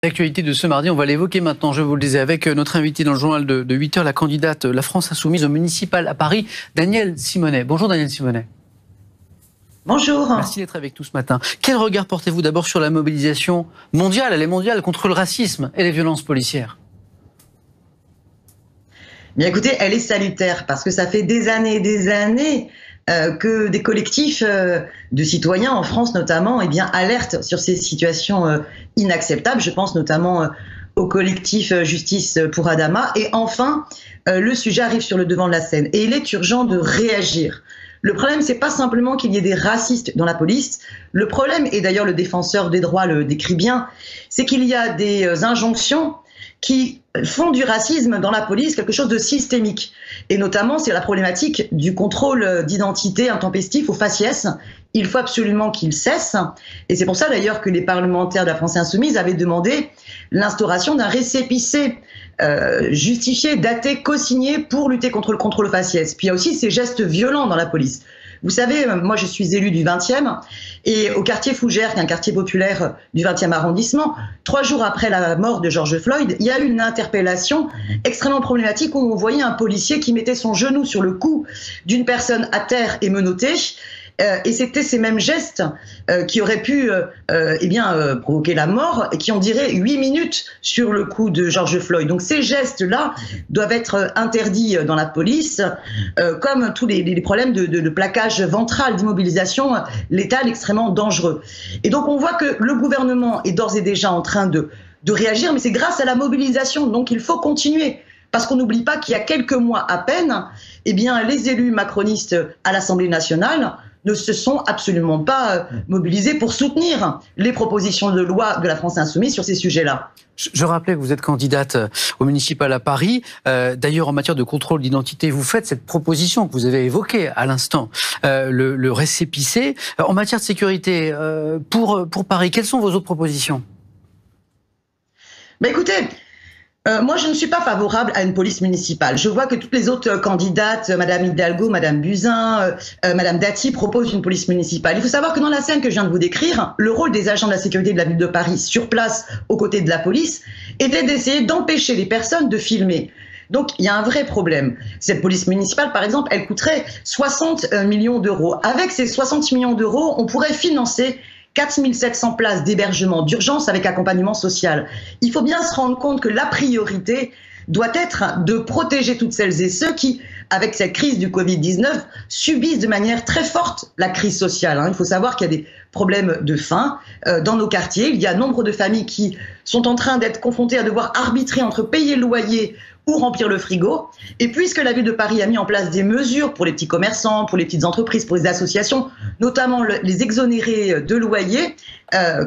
L'actualité de ce mardi, on va l'évoquer maintenant, je vous le disais, avec notre invité dans le journal de 8h, la candidate La France Insoumise au municipal à Paris, Danielle Simonet. Bonjour Danielle Simonet. Bonjour. Merci d'être avec nous ce matin. Quel regard portez-vous d'abord sur la mobilisation mondiale, elle est mondiale, contre le racisme et les violences policières? Bien écoutez, elle est salutaire parce que ça fait des années et des années que des collectifs de citoyens en France notamment alertent sur ces situations inacceptables. Je pense notamment au collectif Justice pour Adama. Et enfin, le sujet arrive sur le devant de la scène. Et il est urgent de réagir. Le problème, c'est pas simplement qu'il y ait des racistes dans la police. Le problème, et d'ailleurs le défenseur des droits le décrit bien, c'est qu'il y a des injonctions qui font du racisme dans la police quelque chose de systémique. Et notamment, c'est la problématique du contrôle d'identité intempestif au faciès. Il faut absolument qu'il cesse. Et c'est pour ça d'ailleurs que les parlementaires de la France Insoumise avaient demandé l'instauration d'un récépissé justifié, daté, co-signé pour lutter contre le contrôle faciès. Puis il y a aussi ces gestes violents dans la police. Vous savez, moi je suis élue du 20e et au quartier Fougères, qui est un quartier populaire du 20e arrondissement, 3 jours après la mort de George Floyd, il y a eu une interpellation extrêmement problématique où on voyait un policier qui mettait son genou sur le cou d'une personne à terre et menottée. Et c'était ces mêmes gestes qui auraient pu provoquer la mort et qui ont duré 8 minutes sur le cou de George Floyd. Donc ces gestes-là doivent être interdits dans la police, comme tous les problèmes de plaquage ventral, d'immobilisation létale extrêmement dangereux. Et donc on voit que le gouvernement est d'ores et déjà en train de réagir, mais c'est grâce à la mobilisation, donc il faut continuer. Parce qu'on n'oublie pas qu'il y a quelques mois à peine, les élus macronistes à l'Assemblée nationale ne se sont absolument pas mobilisés pour soutenir les propositions de loi de la France Insoumise sur ces sujets-là. Je rappelais que vous êtes candidate au municipal à Paris. D'ailleurs, en matière de contrôle d'identité, vous faites cette proposition que vous avez évoquée à l'instant, le récépissé. En matière de sécurité, pour Paris, quelles sont vos autres propositions? Écoutez, moi, je ne suis pas favorable à une police municipale. Je vois que toutes les autres candidates, Madame Hidalgo, Madame Buzyn, Madame Dati, proposent une police municipale. Il faut savoir que dans la scène que je viens de vous décrire, le rôle des agents de la sécurité de la ville de Paris sur place, aux côtés de la police, était d'essayer d'empêcher les personnes de filmer. Donc, il y a un vrai problème. Cette police municipale, par exemple, elle coûterait 60 millions d'euros. Avec ces 60 millions d'euros, on pourrait financer 4 700 places d'hébergement d'urgence avec accompagnement social. Il faut bien se rendre compte que la priorité doit être de protéger toutes celles et ceux qui, avec cette crise du Covid-19, subissent de manière très forte la crise sociale. Il faut savoir qu'il y a des problèmes de faim dans nos quartiers. Il y a nombre de familles qui sont en train d'être confrontées à devoir arbitrer entre payer le loyer ou remplir le frigo. Et puisque la ville de Paris a mis en place des mesures pour les petits commerçants, pour les petites entreprises, pour les associations, notamment les exonérer de loyer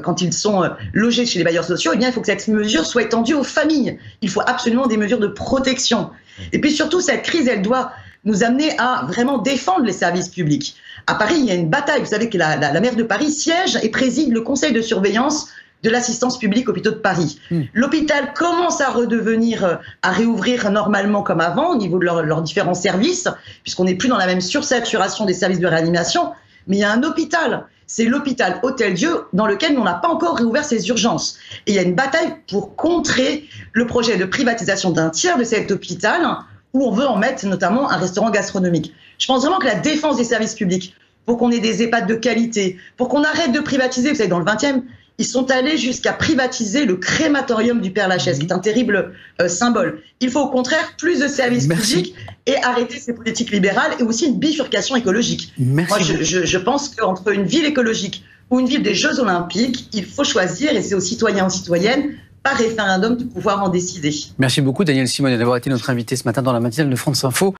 quand ils sont logés chez les bailleurs sociaux, il faut que cette mesure soit étendue aux familles. Il faut absolument des mesures de protection. Et puis surtout, cette crise, elle doit nous amener à vraiment défendre les services publics. À Paris, il y a une bataille. Vous savez que la maire de Paris siège et préside le conseil de surveillance de l'assistance publique hôpitaux de Paris. L'hôpital commence à redevenir, à réouvrir normalement comme avant au niveau de leurs différents services, puisqu'on n'est plus dans la même sursaturation des services de réanimation, mais il y a un hôpital, c'est l'hôpital Hôtel-Dieu, dans lequel on n'a pas encore réouvert ses urgences. Et il y a une bataille pour contrer le projet de privatisation d'un tiers de cet hôpital, où on veut en mettre notamment un restaurant gastronomique. Je pense vraiment que la défense des services publics, pour qu'on ait des EHPAD de qualité, pour qu'on arrête de privatiser, vous savez, dans le 20e, ils sont allés jusqu'à privatiser le crématorium du Père-Lachaise, qui est un terrible symbole. Il faut au contraire plus de services publics et arrêter ces politiques libérales et aussi une bifurcation écologique. Moi, je pense qu'entre une ville écologique ou une ville des Jeux Olympiques, il faut choisir, et c'est aux citoyens et aux citoyennes, par référendum, de pouvoir en décider. Merci beaucoup Danielle Simonet d'avoir été notre invitée ce matin dans la matinale de France Info.